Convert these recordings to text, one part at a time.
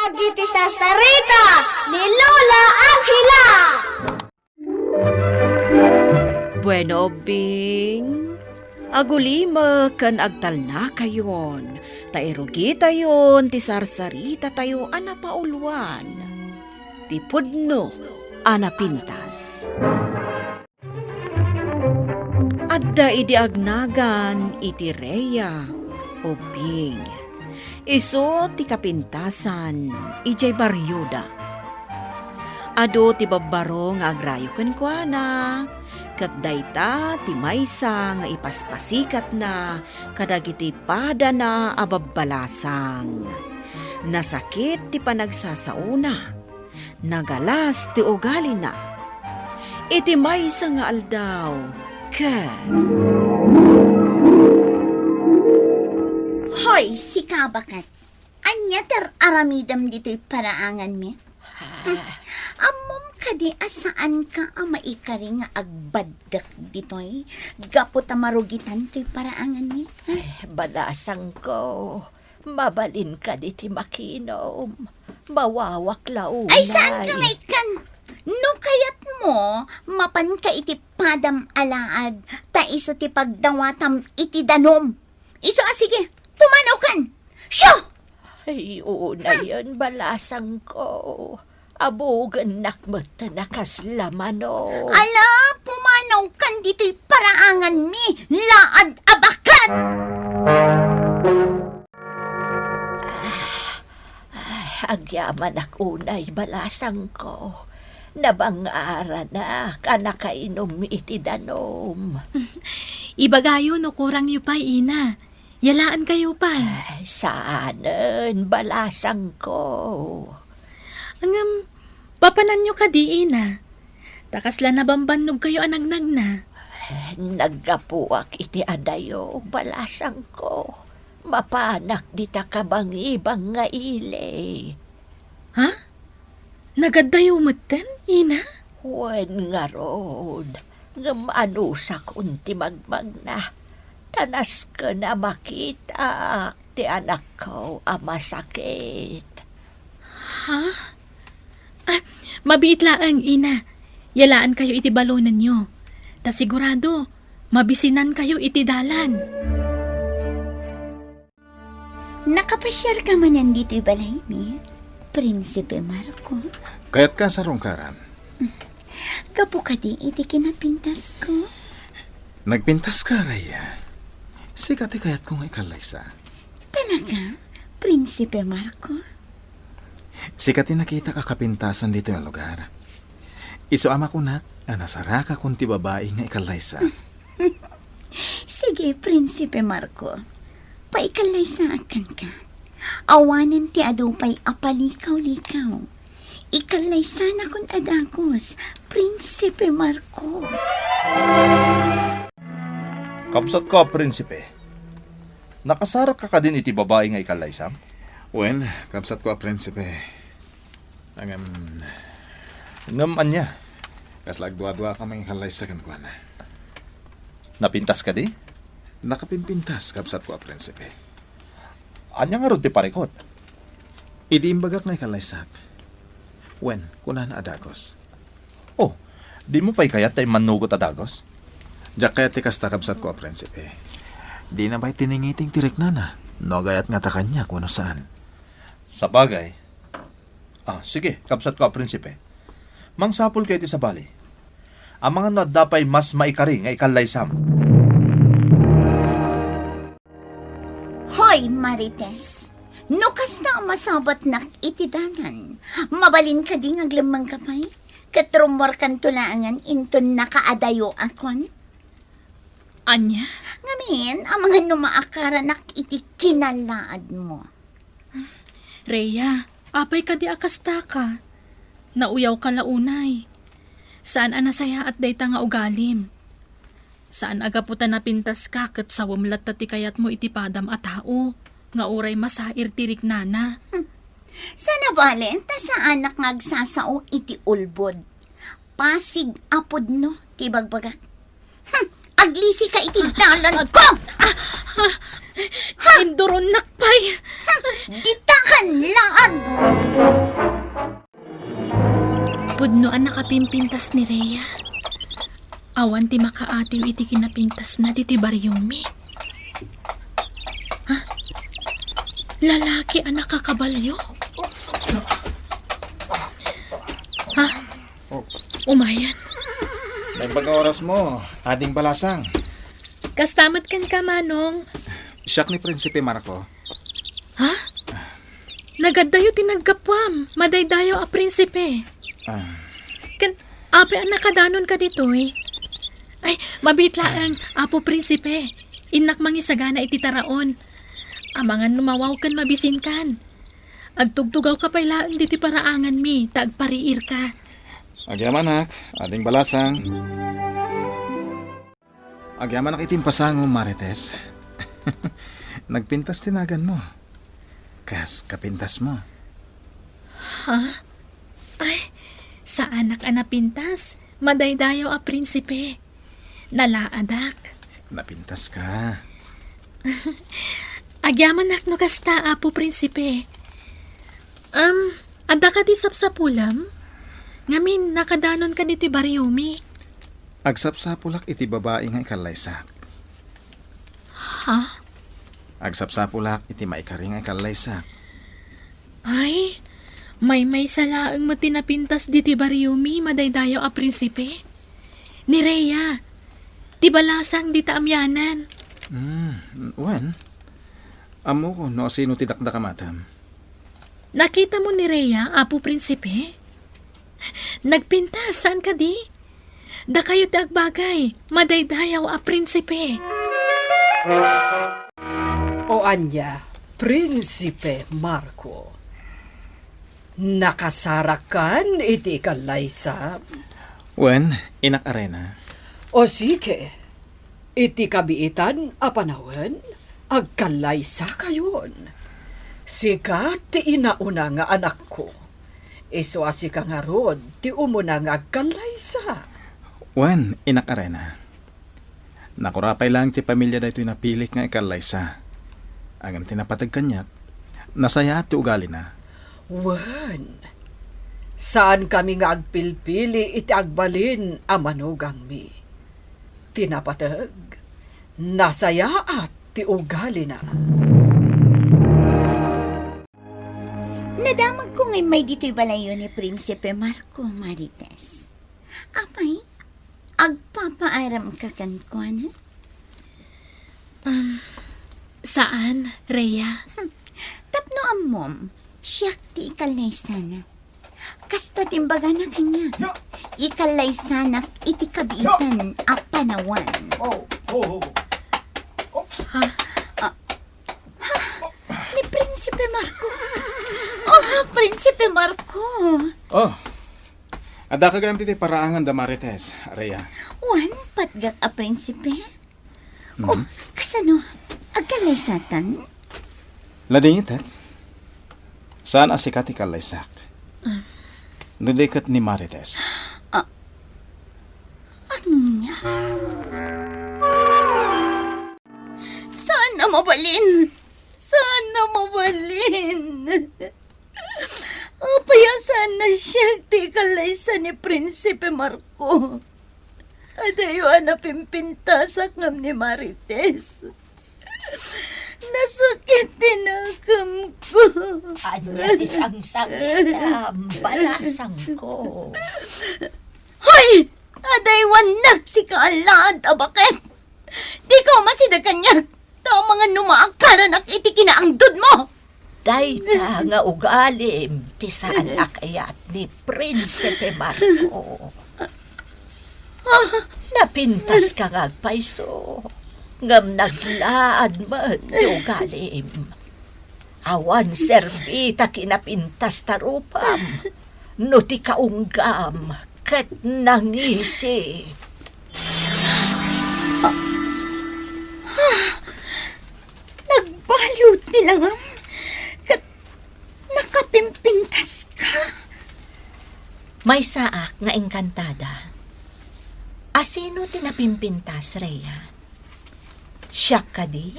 Dagiti sarsarita ni Lola Angela. Bueno, Bing. Agulima kan agtal na kayon. Tairugi tayon, ti sarsarita tayo anapauluan. Ti pudno, anapintas. Adda idi agnagan iti Rhea o Bing. Iso ti kapintasan, ijay baryuda. Ado ti babbaro nga agrayo ken kuana, kat dayta ti maysa nga ipaspasikat na kadagiti pada na ababbalasang. Nasakit ti panagsasauna, nagalas ti ugali na. Iti maysa nga aldaw, ket Hoy, si Kabakat. Anya ter aramidam dito'y paraangan mi? Amom ka di asaan ka maikari nga agbadak dito'y gapot marugitan to'y paraangan mi? Balasang ko, mabalin ka di makinom, mawawak launay. Ay, saan ka nga ikan? No kayat mo, mapan ka iti padam alaad, ta iso ti pagdawatam iti danom. Iso sige, pumanaw kan! Siyo! Ay, una yun, balasang ko. Abogan nakmat na nakaslaman. Ala, pumanaw kan dito'y paraangan mi, laad abakat! Agyaman unay, balasang ko. Nabangara na, kanakainom iti danom. Ibagayo no kurang yu pa, ina. Yalaan kayo pa. Saanan, balasang ko. Angam, papanan nyo ka di, ina. Takasla na bambanog kayo anagnag na. Naggapuak iti adayo, balasang ko. Mapanak di takabang ibang nga ile. Ha? Nagadayo maten, ina? Wen nga rod, ngam ano sa kunti magmag na. Tanas ka na makita, ti anak ko masakit. Ha? Ah, mabiit laang, ina. Yalaan kayo iti balonan nyo. Ta sigurado, mabisinan kayo iti dalan. Nakapasyar ka man nandito'y balay mi, Prinsipe Marco. Kaya't ka sa rungkaran. Kapo ka di iti kinapintas ko. Nagpintas ka, Rhea. Sikati kaya't kong ikalaysa. Talaga, Prinsipe Marco? Sikati nakita ka kapintasan dito yung lugar. Iso ama ko nak, anasaraka kung ti babae nga ikalaysa. Sige, Prinsipe Marco. Paikalaysa akan ka. Awanan ti adupay apalikaw-likaw. Ikalaysa na kun adakos, Prinsipe Marco. Kapsat ko, Prinsipe. Nakasarap ka din iti babae nga ikalaysam? Wen, kapsat ko, Prinsipe. Angam, Ngam anya. kaslagdwa-dwa ka may ikalaysa kan kuwan. Napintas ka di? Nakapimpintas, kapsat ko, Prinsipe. Anya nga ron ti parikot. Idi imbagak nga ikalaysak. Wen, kunan adagos. Oh, di mo pa'y kayat tayo manugot adagos? Diyak kaya ti kasta kapsat ko, Prinsipe. Di na ba'y tiningiting tirik na na. No gayat nga ta kanya kung ano saan. Sa bagay. Sige, kapsat ko, Prinsipe. Mangsapol kayo ti sa bali. Ang mga nadapay mas maikari nga ikalaysam. Hoy, Marites! Nukas na ang masabat na itidanan. Mabalin ka di nga glamang kapay. Katrumor kan tulaangan inton nakaadayo akon. Anya? Ngamin, ang mga numaakara nak iti kinalaad mo. Rhea, apay ka di akasta ka. Nauyaw ka launay. Saan anasaya at dayta nga ugalim? Saan agaputan na pintas ka kat sawamlat tati kayat mo iti padam at tao? Nga uray masair tirik nana. Sana balen, ta sa anak ngagsasao iti ulbod. Pasig apod no, ti bagbagak. Aglisi ka iti dalan ko! Induron nakpay. Dita kanlaad! Pudnoan nakapimpintas ni Rhea. Awan ti makaatiw iti kinapintas na diti Baryomi. Ha? Lalaki ang nakakabalyo? Ha? Umayan. May baga oras mo, ating balasang. Kastamat kan ka, Manong. Siyak ni Prinsipe Marco. Ha? Nagadayo tinagkapwam. Madaydayo a prinsipe. Ah, Kan, ape ang nakadanon ka dito eh. Ay, mabitla ang apo prinsipe. Inak mangisagana iti taraon. Amangan numawaw kan mabisin kan. Agtugtugaw ka pailaan diti paraangan mi, tagpariir ka. agyaman nak, ating balasang. Agyaman nak itim pasangom, Marites. Nagpintas tinagan mo. Kas kapintas mo. Ay, sa anak anapintas, madaydayo a prinsipe. Nalaadak. Napintas ka. Agyaman nak no kasta apo prinsipe. Ada ka di sapsapulam? Ngamin nakadanon ka diti Baryomi. Agsapsapulak iti babae nga ikalaysak. Ha? Agsapsapulak iti maikari nga ikalaysak. Ay, may salaang matinapintas diti Baryomi, madaydayo a prinsipe. Ni Rhea, ti balasang dita amyanan. Wan? Amo ko no sino ti dakdakamatam. Nakita mo ni Rhea, apo prinsipe? Nagpintas, saan ka di? Da kayo ti agbagay, madaydayaw a prinsipe. O anya, Prinsipe Marco. Nakasarakan iti kalaysa. Wan, inak arena. O sige, iti kabiitan a panahon, agkalaysa kayon. Sika ti inauna nga anak ko. Iso asika nga rod, ti umuna nga agkalaysa. Wan, inak arena. Nakurapay lang ti pamilya da ito'y napilik nga ikalaysa. Agam tinapatag kanyak, nasaya ti ugali na. Wan, saan kami nga agpilpili iti agbalin a manugang mi? Tinapatag, nasaya at ti ugali na. Nadamag ko ngay may dito'y balayo ni Prinsipe Marco, Marites. Amay, agpapaaram ka kan ko, ano? Saan, Rhea? Tapno amom, siyak ti ikalay sana. Kasta timbaga na kanya. Ikalay sana iti kabiitan a panawan. Ni Prinsipe Marco. Oh, Prinsipe Marco. Oh, ada ka gayam titi paraangan da Marites, Rhea. Wan, patgak a Prinsipe. Oh, kasano? Agkalay satan? Ladingit saan asikat ikalaysak? Nadikat ni Marites. Anya? Sana mabalin? Sana mabalin? Payasan na siya ti kalaysa ni Prinsipe Marco. Adayo anapimpintasak ngam ni Marites. Nasakit tinagam ko. Anya ti sang-sangit balasang ko. Hoy! Aday wanak si kaalad, abakit! Di ko masida kanyak! Tao mga numaakaran ak iti kinaangdod mo! Dayta nga ugalim ti saan akayat ni Prinsipe Marco. Napintas ka nga paiso. Ngam naglaad man ti ugalim. Awan serbita kinapintas tarupam. No ti kaunggam ket nangisit. Nagbalot nila nga. Kat nakapimpintas ka. May saak nga engkantada. Asino tinapimpintas, Rhea? Siya ka di?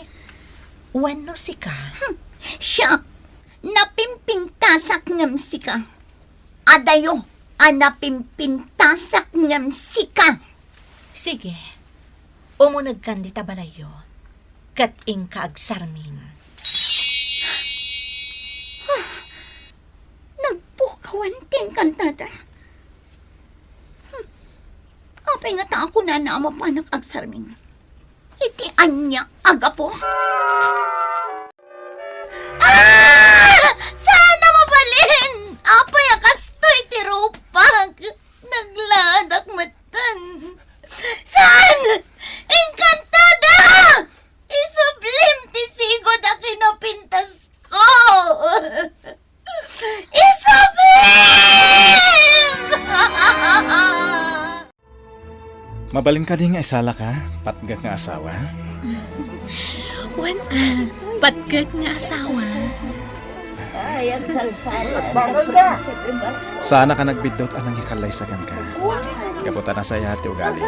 Wano si ka? Siya! napimpintasak ngam sika. Adayo, napimpintasak ngam sika. Sige, umunag kan di tabalayo, kat ing kaagsarmin. Nagpukawanting kantada. Apay nga ta ako na mapanak agsarming. Iti anya agapo. Sana mabalin! Apay akastoy ti rupag. Nagladak matan. Saan? Encantada! Isublim ti sigod a kinapintas ko! Isublim! Mabalin ka din nga isala ka, patgak nga asawa. Wan, patgag nga asawa. Ay, ang salsala. Sana ka nagbidot anang ikalaysakan ka. Kaputan na saya ati ugali.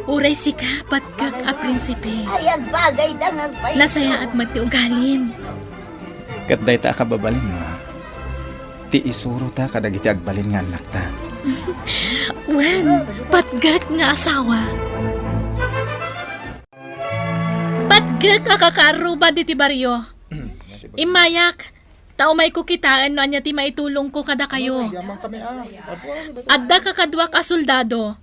Uray si ka, patgag a prinsipe. Ay, ang bagay dang ang pay. Nasaya at mati ugalim. Kat day ta ka babalin mo. Ti isuro ta kadagiti agbalin nga anak ta. Wan, patgag nga asawa. Patgag akakaruba di ti baryo. Imayak, tao may kukitaan no anya ti maitulong ko kada kayo. Adda kakadwa ka soldado.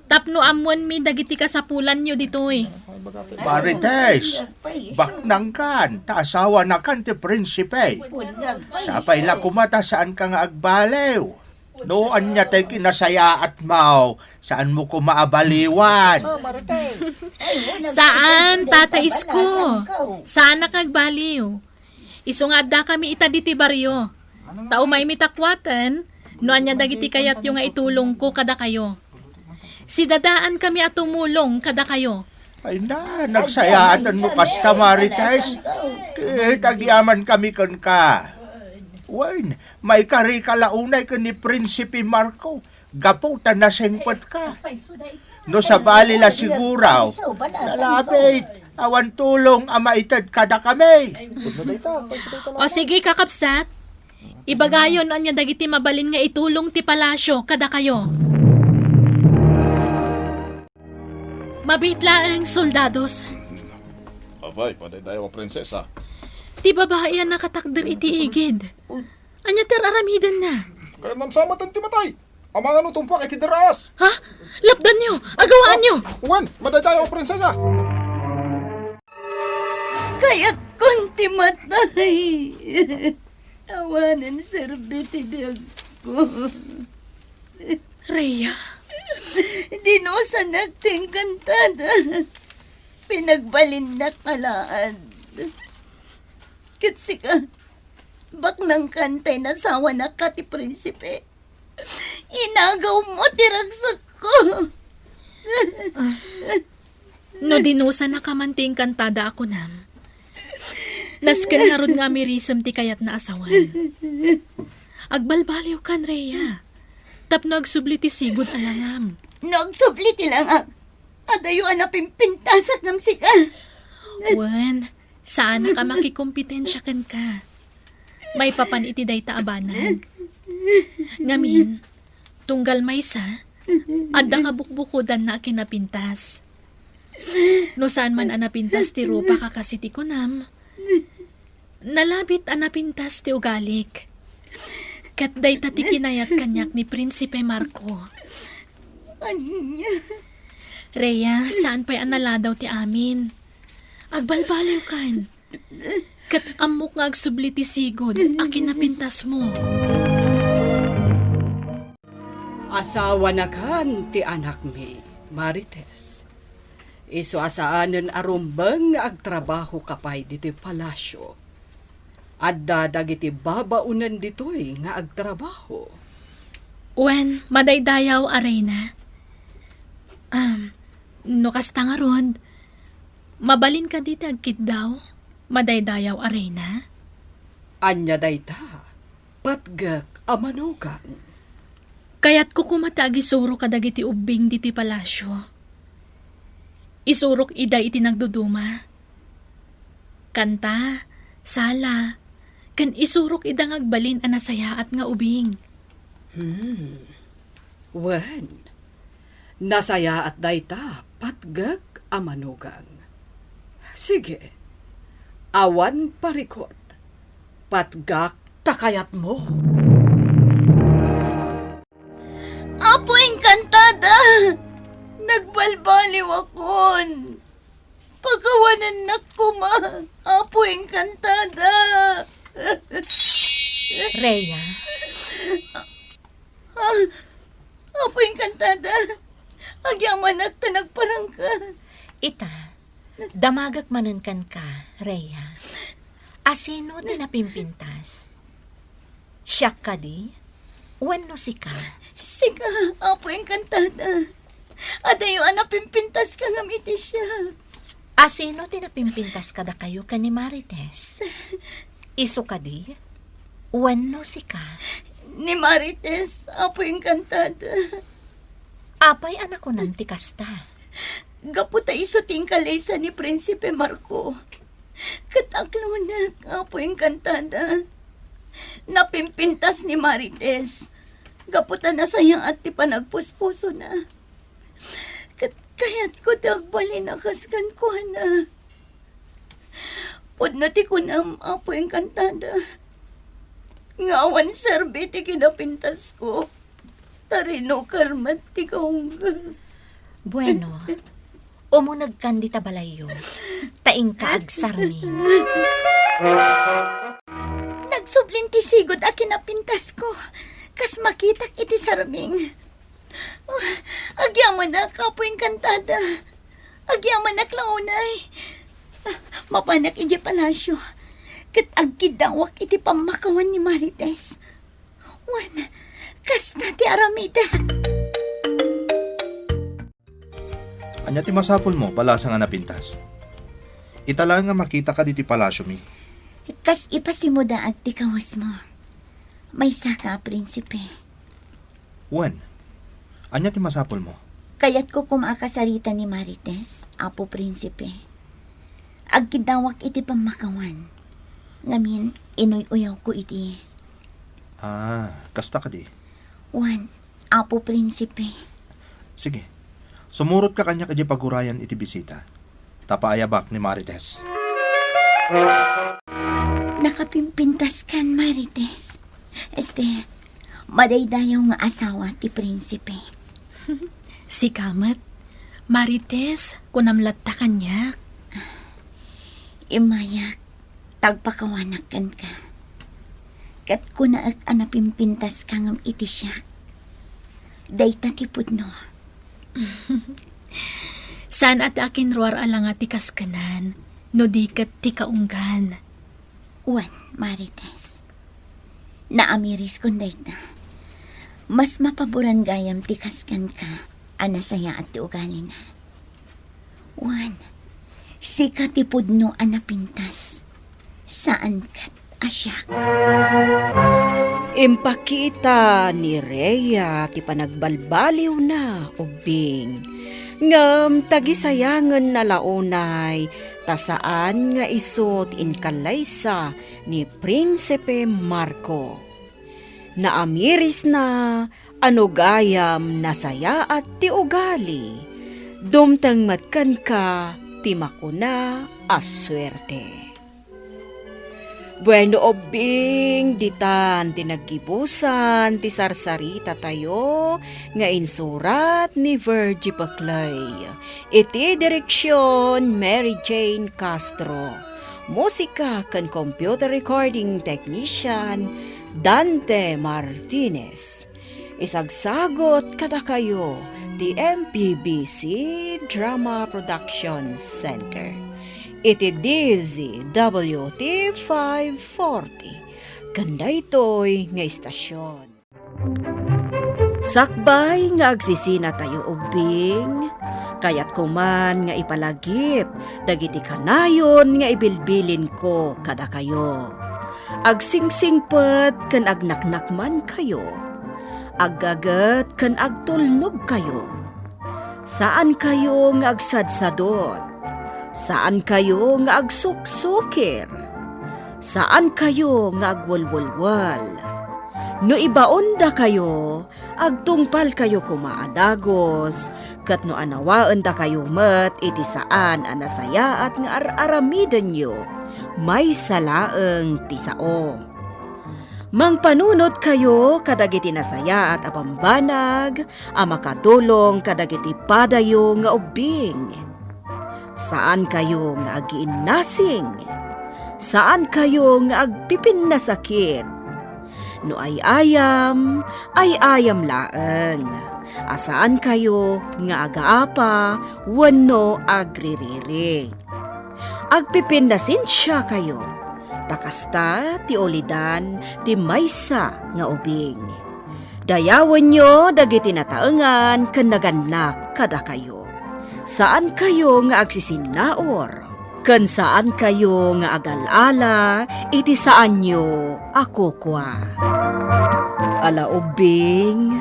Tapno amon mi dagiti kasapulan nyo ditoy. Marites, baknang kan, taasawa na kan ti prinsipe. Sapay la kumata saan ka nga agbalew. Noon niya tayo kinasaya at mau, saan mo ko maabaliwan? Saan, tatais ko? Saan nakagbaliw? Iso nga adda kami itaditi baryo. Tao may mitakwatan, no anya dagiti kayat yung nga itulong ko kada kayo. Si dadaan kami at tumulong kada kayo. Ay na, nagsayaatan mo kasta Marites. Kitagyaman kami kan ka. Wen, may kari kalaunay ka ni Prinsipe Marco. Gaputan na sengpot ka. No sa bali la siguraw. Nalapit, awan tulong amaitad kada kami. O sige kakapsat, ibagayon anya dagiti mabalin nga itulong ti palasyo kada kayo. Mabitla ang soldados. Abay, paday dayo prinsesa. Ti babae yan nakatakder iti igid. Anya ter aramidan na. Kaya man sama ti matay. Amangan utumpa kay kideras. Ha? Lapdan nyo! Agawaan nyo! Wen, maday dayo prinsesa. Kaya't kunti matay. Awanan serbiti diag ko. Rhea, Di no sa nagtingkantada. Pinagbalin na kalaan. Kitsi ka, baknang kantay na sawa na ka ti prinsipe. Inagaw mo tiragsak ko. no dinusa na kamanting kantada ako nam. Nasken nga rod nga mirisem ti kayat na asawan. Agbalbaliw kan, Rhea. Tapno agsubli ti sigod alangam. Nagsubli tilang adayo pimpintasak ng sika. Wen, saan ka makikumpetensya kan ka? May papan iti day taabanan. Ngamin, tunggal may sa, adda ka bukbukudan na kinapintas. No saan man anapintas ti rupa kakasiti ko nam, nalabit anapintas ti ugalik. Kat day tati kinayat kanyak ni Prinsipe Marco. Anya? Rhea, saan pa'y anala daw ti amin? Agbalbaliw kan. Kat amok nga agsubli ti sigod, akin napintas mo. Asawa na kan ti anak mi, Marites. Iso asaanen arumbang nga agtrabaho kapay diti palasyo. Adda dagiti babaunan ditoy nga agtrabaho. Wen, madaydayaw arena. No kasta nga rod, mabalin ka dito agkit daw, madaydayaw arena. Anya dayta, patgak amanugan. Kaya't ko kumatagi suro kadagiti ubing diti palasyo. Isurok ida iti nagduduma. Kanta, sala, Kan isurok idang agbalin anasaya at nga ubing. Wen, nasaya at dayta patgag amanugang. Sige, awan parikot, patgak takayat mo. Apo engkantada! Nagbalbaliw akon! Pagawanan na ko, ma! Apo engkantada! Rhea, Apo engkantada! Agyaman at tanagparang ka! ita, damagak manunkan ka, Rhea. Asino di napimpintas? Siyak ka di? Wano si ka? Sika, apo engkantada! Adayo anapimpintas ka ng iti siya! Asino di napimpintas ka da kayo ka ni Marites? Iso ka di? Wano si ka? Ni Marites, apo engkantada! Apay anak ko ng tikasta. Gaputa iso tingkalaysa ni Prinsipe Marco. Kataklonak, apo engkantada. Napimpintas ni Marites. Gaputa na sayang at ti panagpuspuso na. Kaya't ko dagbali na kaskan ko na. Pudno ti kunam, apo engkantada. Ngawan serbi ti kinapintas ko. Tarino karmat ti kaunggal. Bueno, umunag kan di tabalayo. Taing ka agsarming. Nagsublin ti sigod a kinapintas ko. Kas makitak iti sarming. Agyaman na kapo engkantada. Agyaman na klaunay. Mapanak iti palasyo. Kat agkidawak iti pamakawan ni Marites. Wan, kas na ti aramida. Anya ti masapul mo, balasa nga napintas. Itala nga makita ka di ti palasyo mi. Kas ipasimuda ag ti kawas mo. May saka, prinsipe. Wen, anya ti masapul mo? Kaya't ko kumakasarita ni Marites, apo prinsipe. Agkidawak iti pamakawan. Ngamin, inoy-uyaw ko iti. Kasta ka di. Wan, apo prinsipe. Sige, sumurot ka kanya kadya pagurayan iti bisita. Tapaayabak ni Marites. Nakapimpintas kan, Marites. Madaydayaw nga asawa ti prinsipe. Si Kamat, Marites, kunamlat ta kanyak. Imayak, tagpakawanak kan ka. Kat kunaag anapimpintas ka ngam iti siyak. Dayta ti pudno. Saan at akin ruar alanga ti kaskanan, no di kat ti kaunggan. Wan, Marites. Naamiris kon dayta. Mas mapaboran gayam ti kaskan ka, anasaya at ti ugali na. Wan, sika ti pudno anapintas. Saan kat asyak? Impakita ni Rhea ti panagbalbaliw na ubing. Ngam tagisayangan na launay tasaan nga isot inkalaysa ni Prinsipe Marco. Naamiris na ano gayam nasaya at ti ugali. Dumtang matkan ka ti makuna aswerte. Bueno obing ditan tinagibusan ti sarsarita tayo nga insurat ni Virgie Paclay. Iti direksyon Mary Jane Castro. Musika kan computer recording technician Dante Martinez. Isagsagot kada kayo ti MPBC Drama Production Center. Iti DZWT 540. Kanda ito'y nga istasyon. Sakbay nga agsisina tayo ubing, kayat kuman nga ipalagip, dagiti kanayon nga ibilbilin ko kada kayo. Agsingsingpet kan agnaknakman kayo, aggagat kan agtulnog kayo. Saan kayo nga agsadsadot? Saan kayo nga agsuksukir? Saan kayo nga agwalwalwal? No ibaon da kayo, agtungpal kayo kumaadagos, kat no anawaan da kayo met iti saan anasaya at nga aramidan nyo, may salaeng tisao. Mangpanunot kayo kadagiti nasaya at apambanag, makatulong kadagiti padayo nga ubing. Saan kayo nga agiinnasing? Saan kayo nga agpipin na sakit? No ay ayam laeng. Asaan kayo nga agaapa, wano agririri. Agpipin na sinsya kayo. Takasta ti olidan ti maysa nga ubing. Dayawan nyo dagiti nataengan ken naganak kada kayo. Saan kayo nga agsisinaor? Ken saan kayo nga agalala iti saan nyo ako kwa. Ala ubing,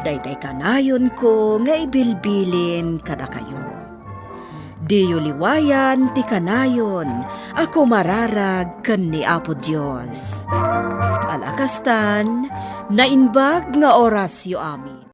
daytay kanayon ko nga ibilbilin kada kayo. Diyo liwayan ti kanayon, ako mararag ken ni Apo Dios. Alakastan, nainbag nga orasyo amin.